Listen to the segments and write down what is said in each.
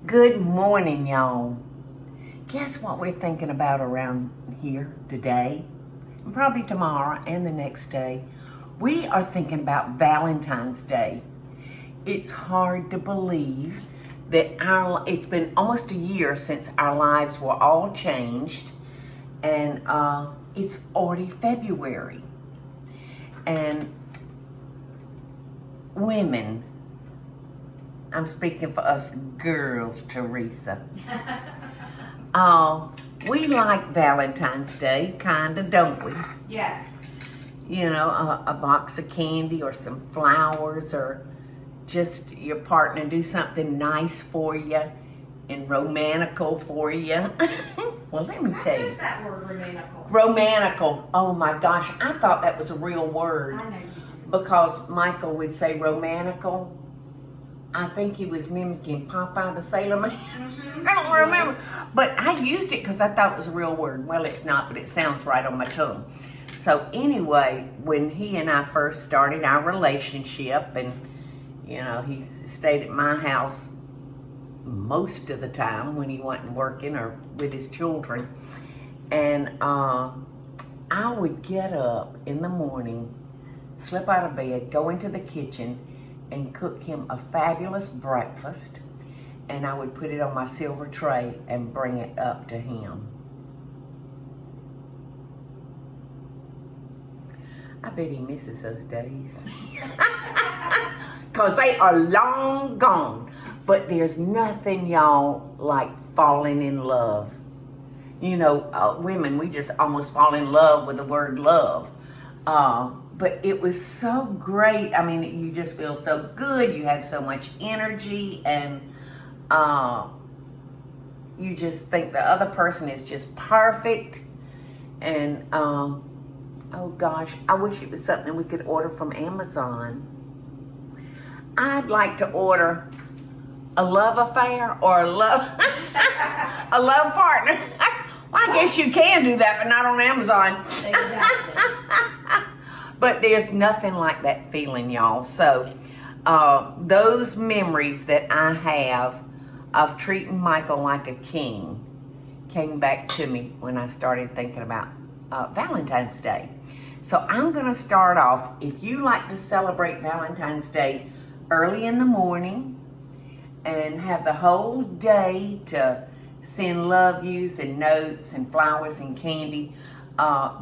Good morning, y'all. Guess what we're thinking about around here today? And probably tomorrow and the next day. We are thinking about Valentine's Day. It's hard to believe that it's been almost a year since our lives were all changed, and it's already February. And women, I'm speaking for us girls, Teresa. We like Valentine's Day, kinda, don't we? Yes. You know, a box of candy or some flowers, or just your partner do something nice for you and romantical for you. Well, let me tell you. What's that word, romantical? Romanical. Oh my gosh, I thought that was a real word. I know you do. Because Michael would say romanical. I think he was mimicking Popeye the Sailor Man. Mm-hmm. I don't remember. But I used it because I thought it was a real word. Well, it's not, but it sounds right on my tongue. So anyway, when he and I first started our relationship, and you know, he stayed at my house most of the time when he wasn't working or with his children. And I would get up in the morning, slip out of bed, go into the kitchen, and cook him a fabulous breakfast, and I would put it on my silver tray and bring it up to him. I bet he misses those days. Because they are long gone. But there's nothing, y'all, like falling in love. You know, women, we just almost fall in love with the word love. But it was so great. I mean, you just feel so good. You have so much energy, and you just think the other person is just perfect. And oh gosh, I wish it was something we could order from Amazon. I'd like to order a love affair or a love partner. Well, I guess you can do that, but not on Amazon. Exactly. But there's nothing like that feeling, y'all. So those memories that I have of treating Michael like a king came back to me when I started thinking about Valentine's Day. So I'm going to start off. If you like to celebrate Valentine's Day early in the morning and have the whole day to send love yous and notes and flowers and candy,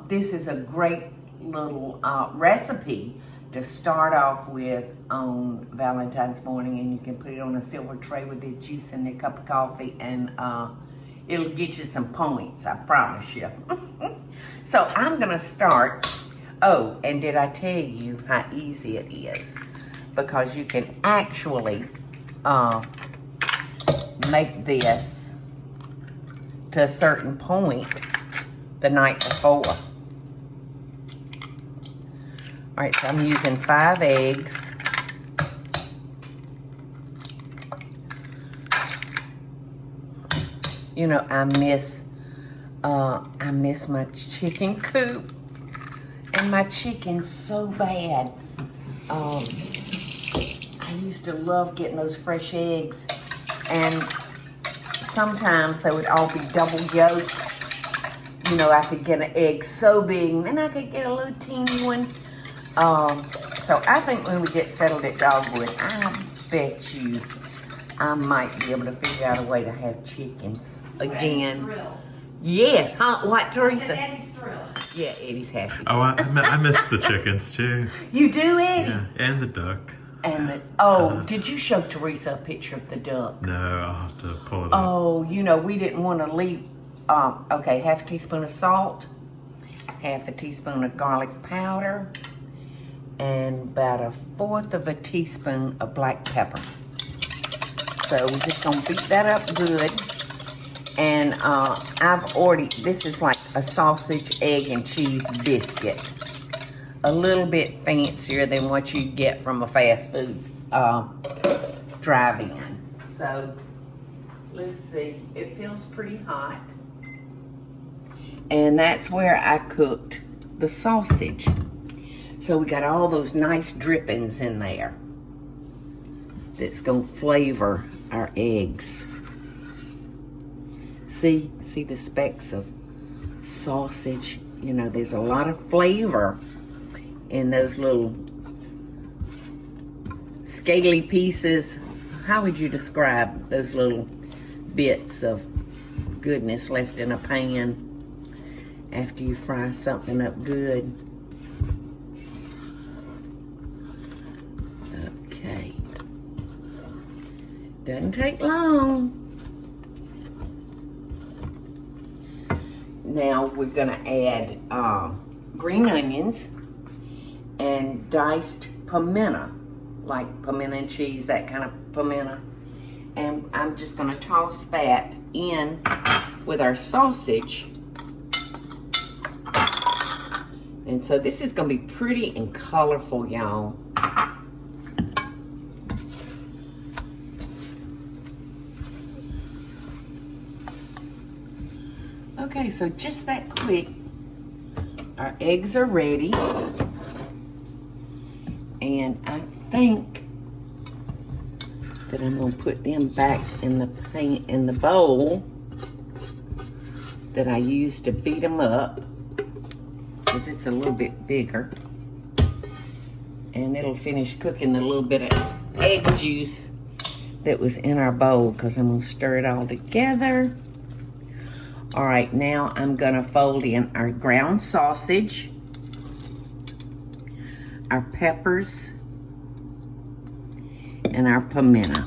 this is a great little recipe to start off with on Valentine's morning, and you can put it on a silver tray with the juice and a cup of coffee, and it'll get you some points, I promise you. So I'm gonna start. Oh, and did I tell you how easy it is? Because you can actually make this to a certain point the night before. All right, so I'm using 5 eggs. You know, I miss my chicken coop and my chicken so bad. I used to love getting those fresh eggs, and sometimes they would all be double yolks. You know, I could get an egg so big, and then I could get a little teeny one. So I think when we get settled at Dogwood, I bet you I might be able to figure out a way to have chickens again. Eddie's thrilled. Yes, huh? What, Teresa? Eddie's thrilled. Yeah, Eddie's happy. Oh, I miss the chickens too. You do, Eddie? Yeah, and the duck. And did you show Teresa a picture of the duck? No, I'll have to pull it up. Oh, you know, we didn't want to leave. Okay, half a teaspoon of salt, half a teaspoon of garlic powder, and about 1/4 of a teaspoon of black pepper. So we're just gonna beat that up good. And this is like a sausage, egg, and cheese biscuit. A little bit fancier than what you get from a fast food drive-in. So let's see, it feels pretty hot. And that's where I cooked the sausage. So we got all those nice drippings in there that's gonna flavor our eggs. See the specks of sausage. You know, there's a lot of flavor in those little scaly pieces. How would you describe those little bits of goodness left in a pan after you fry something up good? Okay. Doesn't take long. Now we're gonna add green onions and diced pimento, like pimento and cheese, that kind of pimento. And I'm just gonna toss that in with our sausage. And so this is gonna be pretty and colorful, y'all. Okay, so just that quick, our eggs are ready. And I think that I'm gonna put them back in the bowl that I used to beat them up, because it's a little bit bigger. And it'll finish cooking the little bit of egg juice that was in our bowl, because I'm gonna stir it all together. All right, now I'm gonna fold in our ground sausage, our peppers, and our pimento.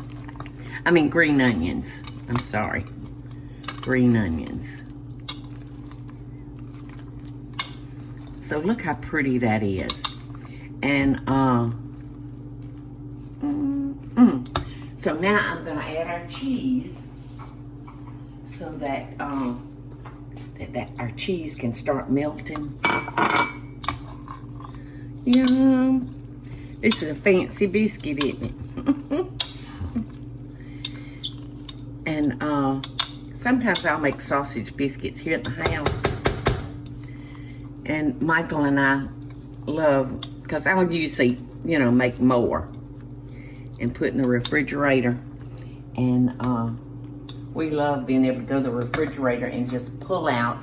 I mean green onions. I'm sorry, green onions. So look how pretty that is. And so now I'm gonna add our cheese so that that our cheese can start melting. Yum. This is a fancy biscuit, isn't it? And sometimes I'll make sausage biscuits here at the house. And Michael and I love, because I'll usually, you know, make more and put in the refrigerator. And we love being able to go to the refrigerator and just pull out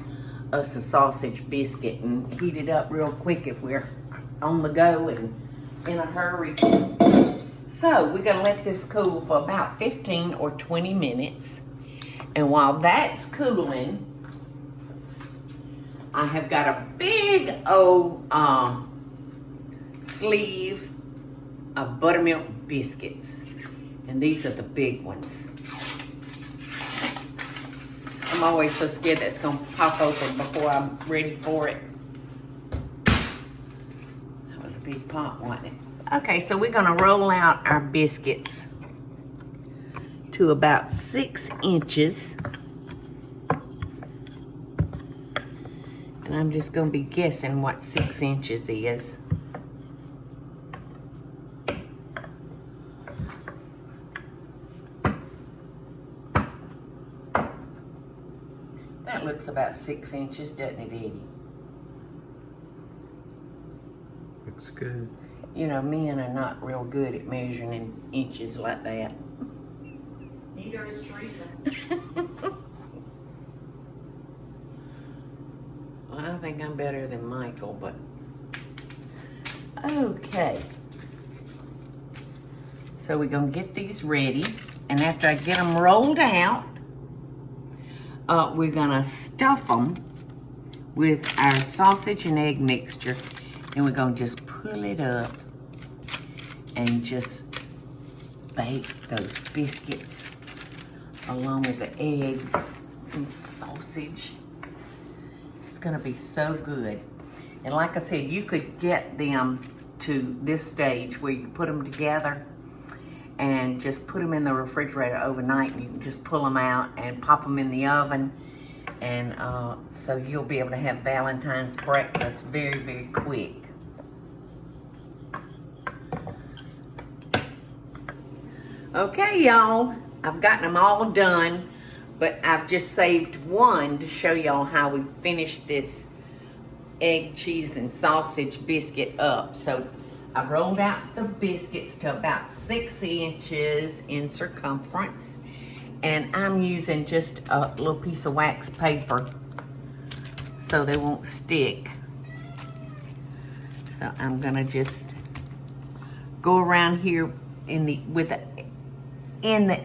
us a sausage biscuit and heat it up real quick if we're on the go and in a hurry. So we're gonna let this cool for about 15 or 20 minutes. And while that's cooling, I have got a big old sleeve of buttermilk biscuits. And these are the big ones. I'm always so scared that it's gonna pop open before I'm ready for it. That was a big pot, wasn't it? Okay, so we're gonna roll out our biscuits to about 6 inches. And I'm just gonna be guessing what 6 inches is. That looks about 6 inches, doesn't it, Eddie? Looks good. You know, men are not real good at measuring in inches like that. Neither is Teresa. Well, I think I'm better than Michael, but okay. So we're gonna get these ready, and after I get them rolled out, we're gonna stuff them with our sausage and egg mixture, and we're gonna just pull it up and just bake those biscuits along with the eggs and sausage. It's gonna be so good. And like I said, you could get them to this stage where you put them together and just put them in the refrigerator overnight, and you can just pull them out and pop them in the oven. And so you'll be able to have Valentine's breakfast very, very quick. Okay, y'all, I've gotten them all done, but I've just saved one to show y'all how we finish this egg, cheese, and sausage biscuit up. So I've rolled out the biscuits to about 6 inches in circumference, And I'm using just a little piece of wax paper so they won't stick. So I'm gonna just go around here in the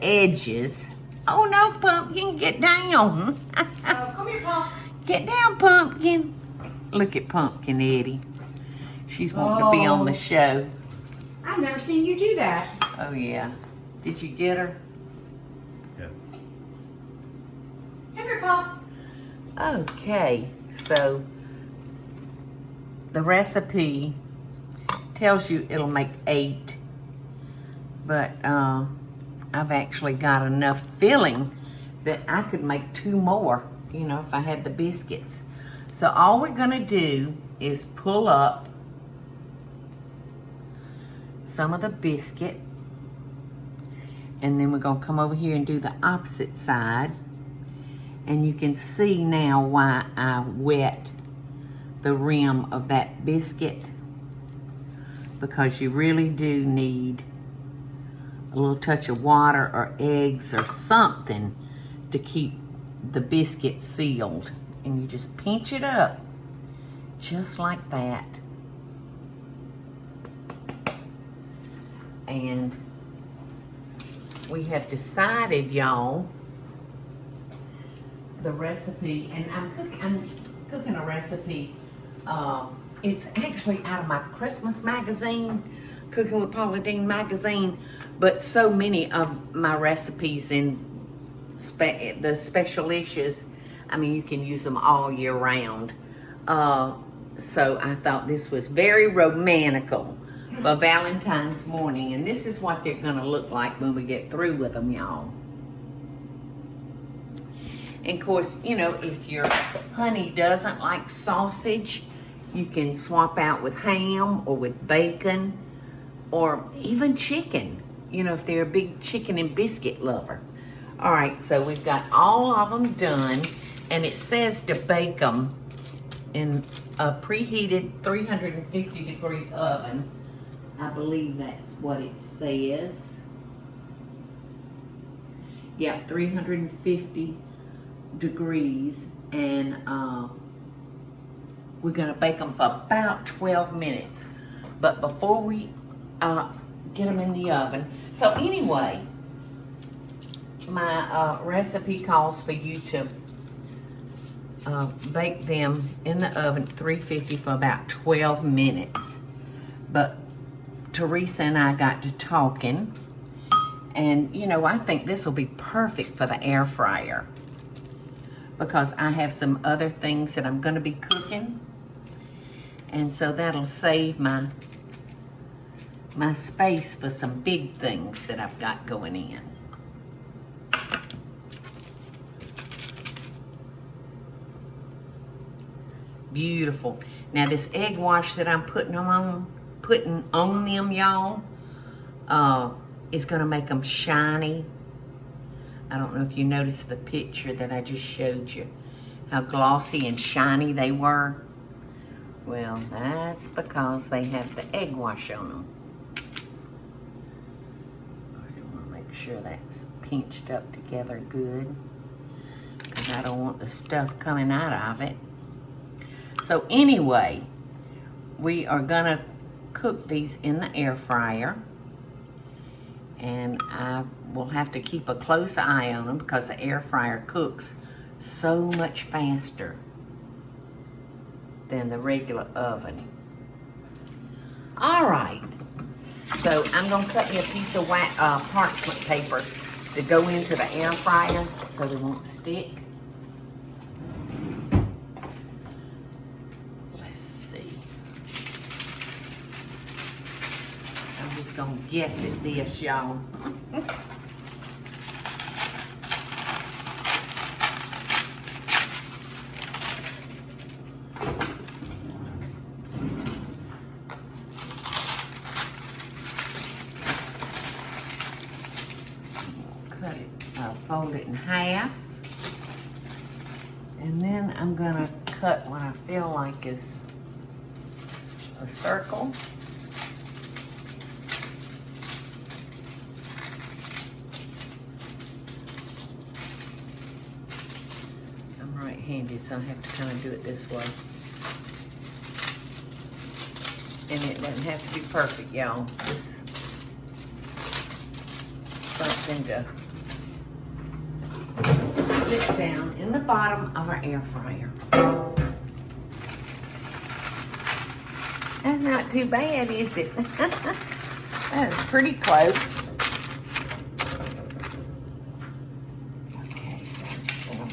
edges. Oh no, Pumpkin, get down. Come here, Paul. Get down, Pumpkin. Look at Pumpkin, Eddie. She's wanting to be on the show. I've never seen you do that. Oh yeah. Did you get her? Yeah. Come here, Paul. Okay, so the recipe tells you it'll make 8, but I've actually got enough filling that I could make 2 more, you know, if I had the biscuits. So all we're gonna do is pull up some of the biscuit, and then we're gonna come over here and do the opposite side. And you can see now why I wet the rim of that biscuit, because you really do need a little touch of water or eggs or something to keep the biscuit sealed. And you just pinch it up just like that. And we have decided, y'all, the recipe, and I'm cooking a recipe. It's actually out of my Christmas magazine, Cooking with Paula Deen magazine, but so many of my recipes in the special issues, I mean, you can use them all year round. So I thought this was very romantical for Valentine's morning, and this is what they're gonna look like when we get through with them, y'all. And of course, you know, if your honey doesn't like sausage, you can swap out with ham or with bacon or even chicken, you know, if they're a big chicken and biscuit lover. All right, so we've got all of them done, and it says to bake them in a preheated 350-degree oven. I believe that's what it says. Yeah, 350 degrees, and we're gonna bake them for about 12 minutes. But before we get them in the oven, so anyway, my recipe calls for you to bake them in the oven at 350 for about 12 minutes. But Teresa and I got to talking, and you know, I think this will be perfect for the air fryer, because I have some other things that I'm gonna be cooking, and so that'll save my space for some big things that I've got going in. Beautiful. Now this egg wash that I'm putting on them, y'all, is gonna make them shiny. I don't know if you noticed the picture that I just showed you, how glossy and shiny they were. Well, that's because they have the egg wash on them. I want to make sure that's pinched up together good, because I don't want the stuff coming out of it. So anyway, we are gonna cook these in the air fryer, and I will have to keep a close eye on them because the air fryer cooks so much faster than the regular oven. All right, so I'm gonna cut me a piece of parchment paper to go into the air fryer so they won't stick. Let's see. I'm just gonna guess at this, y'all. Fold it in half, and then I'm gonna cut what I feel like is a circle. right-handed, so I have to kind of do it this way. And it doesn't have to be perfect, y'all. Just something to stick down in the bottom of our air fryer. That's not too bad, is it? That is pretty close. Okay, so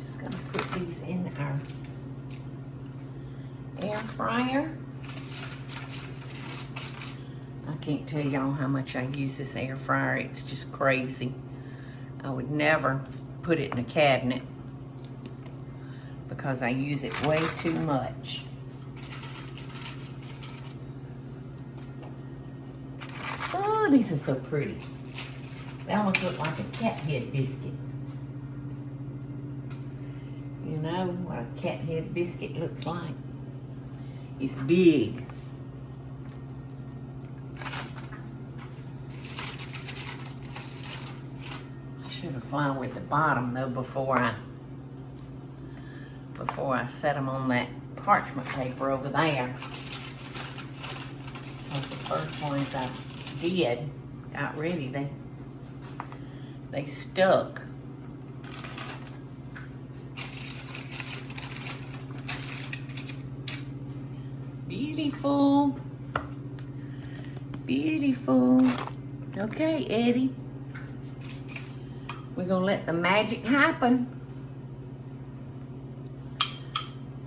just gonna put these in our air fryer. I can't tell y'all how much I use this air fryer. It's just crazy. I would never put it in a cabinet because I use it way too much. Oh, these are so pretty. They almost look like a cat head biscuit. You know what a cat head biscuit looks like? It's big. Should have flour with the bottom though before I set them on that parchment paper over there. Because the first ones I got ready, they stuck. Beautiful, beautiful. Okay, Eddie. We're gonna let the magic happen.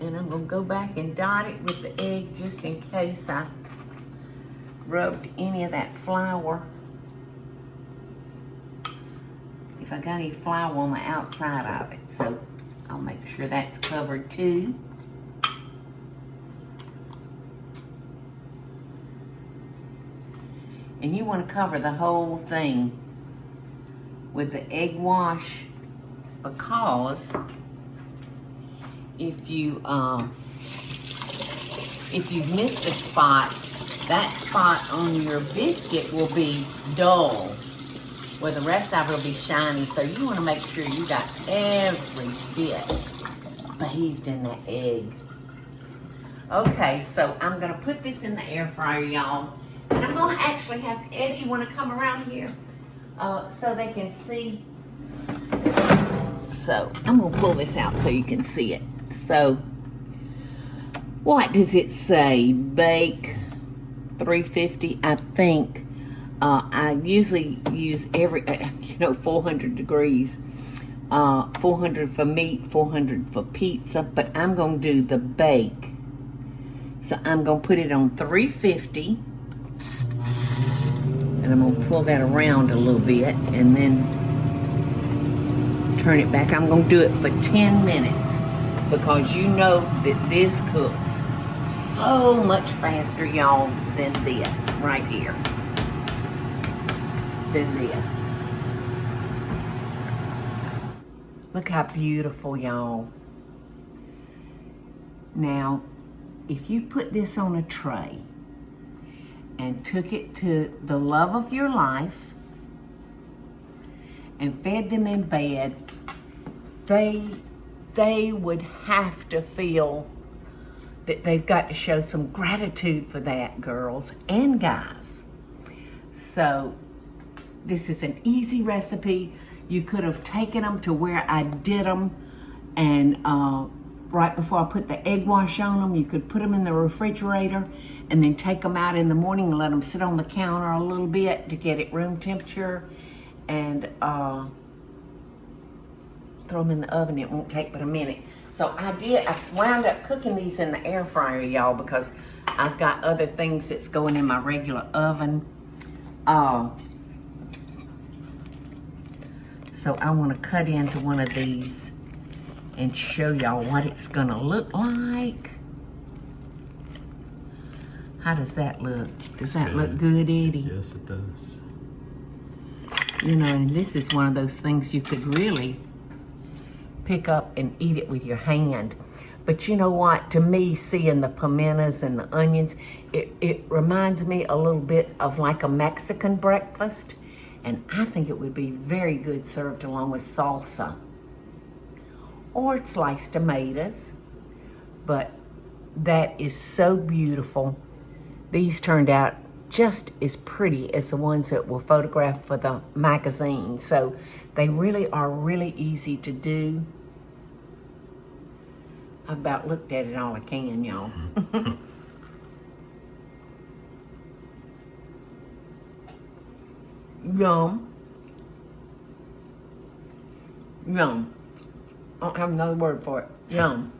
And I'm gonna go back and dot it with the egg just in case I rubbed any of that flour. If I got any flour on the outside of it. So I'll make sure that's covered too. And you wanna cover the whole thing with the egg wash, because if you've missed a spot, that spot on your biscuit will be dull, where the rest of it will be shiny. So you want to make sure you got every bit bathed in that egg. Okay, so I'm gonna put this in the air fryer, y'all, and I'm gonna actually have Eddie want to come around here. So they can see. So I'm gonna pull this out so you can see it. So what does it say? Bake 350, I think. I usually use 400 degrees. 400 for meat, 400 for pizza, but I'm gonna do the bake. So I'm gonna put it on 350. And I'm gonna pull that around a little bit and then turn it back. I'm gonna do it for 10 minutes because you know that this cooks so much faster, y'all, than this right here. Than this. Look how beautiful, y'all. Now, if you put this on a tray and took it to the love of your life and fed them in bed, they would have to feel that they've got to show some gratitude for that, girls and guys. So this is an easy recipe. You could have taken them to where I did them, and right before I put the egg wash on them, you could put them in the refrigerator and then take them out in the morning and let them sit on the counter a little bit to get it room temperature, and throw them in the oven. It won't take but a minute. So I wound up cooking these in the air fryer, y'all, because I've got other things that's going in my regular oven. So I want to cut into one of these and show y'all what it's gonna look like. How does that look? Does that look good, Eddie? Yes, it does. You know, and this is one of those things you could really pick up and eat it with your hand. But you know what? To me, seeing the pimentas and the onions, it reminds me a little bit of like a Mexican breakfast. And I think it would be very good served along with salsa or sliced tomatoes. But that is so beautiful. These turned out just as pretty as the ones that were photographed for the magazine. So they really are really easy to do. I've about looked at it all I can, y'all. Yum. Yum. I don't have another word for it. Yum.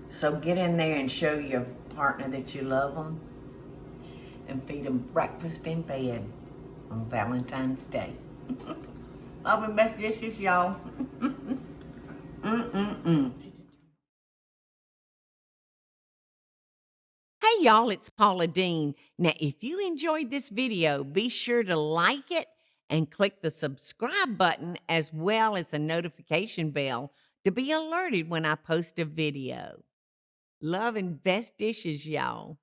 So get in there and show your partner that you love them and feed them breakfast in bed on Valentine's Day. Love and best wishes, y'all. Hey y'all, it's Paula Deen. Now, if you enjoyed this video, be sure to like it and click the subscribe button as well as the notification bell to be alerted when I post a video. Love and best dishes, y'all.